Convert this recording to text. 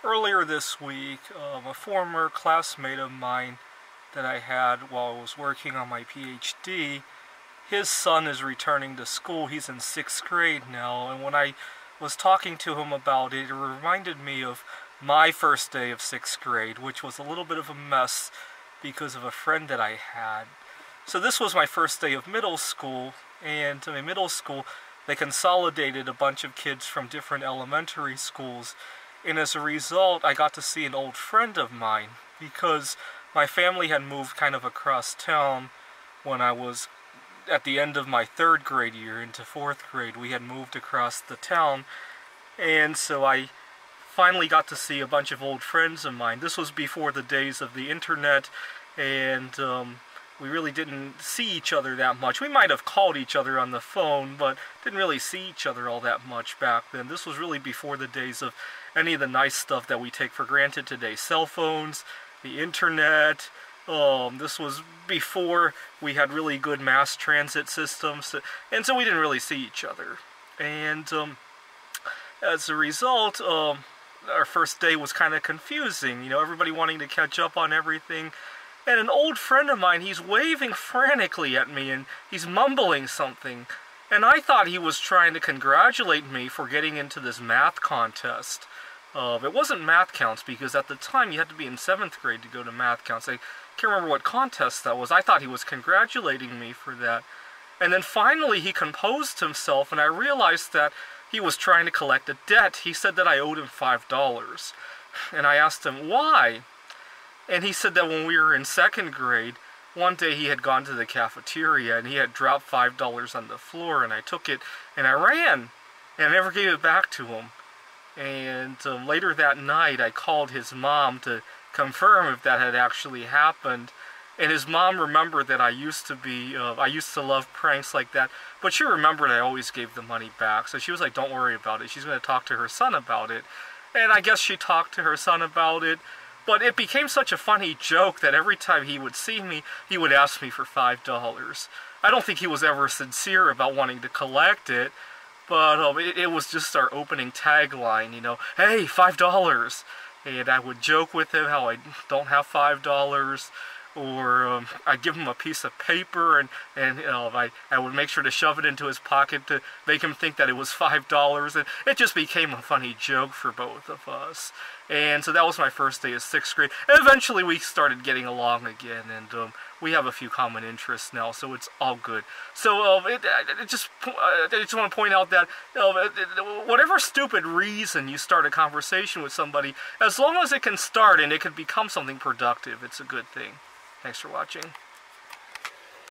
Earlier this week, a former classmate of mine that I had while I was working on my PhD, his son is returning to school. He's in 6th grade now, and when I was talking to him about it, it reminded me of my first day of 6th grade, which was a little bit of a mess because of a friend that I had. So this was my first day of middle school, and in my middle school, they consolidated a bunch of kids from different elementary schools. And as a result, I got to see an old friend of mine because my family had moved kind of across town when I was at the end of my 3rd grade year into 4th grade. We had moved across the town, and so I finally got to see a bunch of old friends of mine. This was before the days of the internet, and we really didn't see each other that much. We might have called each other on the phone, but didn't really see each other all that much back then. This was really before the days of any of the nice stuff that we take for granted today. Cell phones, the internet. This was before we had really good mass transit systems, and so we didn't really see each other. And as a result, our first day was kind of confusing. You know, everybody wanting to catch up on everything. And an old friend of mine, he's waving frantically at me, and he's mumbling something. And I thought he was trying to congratulate me for getting into this math contest. It wasn't math counts, because at the time you had to be in 7th grade to go to math counts. I can't remember what contest that was. I thought he was congratulating me for that. And then finally he composed himself, and I realized that he was trying to collect a debt. He said that I owed him $5. And I asked him, why? And he said that when we were in 2nd grade, one day he had gone to the cafeteria and he had dropped $5 on the floor, and I took it and I ran and I never gave it back to him. And later that night I called his mom to confirm if that had actually happened. And his mom remembered that I used to love pranks like that, but she remembered I always gave the money back. So she was like, don't worry about it. She's going to talk to her son about it. And I guess she talked to her son about it. But it became such a funny joke that every time he would see me, he would ask me for $5. I don't think he was ever sincere about wanting to collect it, but it was just our opening tagline, you know, hey, $5! And I would joke with him how I don't have $5, or I'd give him a piece of paper, and I would make sure to shove it into his pocket to make him think that it was $5, and it just became a funny joke for both of us. And so that was my first day of 6th grade. And eventually we started getting along again, and we have a few common interests now, so it's all good. So I just want to point out that whatever stupid reason you start a conversation with somebody, as long as it can start and it can become something productive, it's a good thing. Thanks for watching.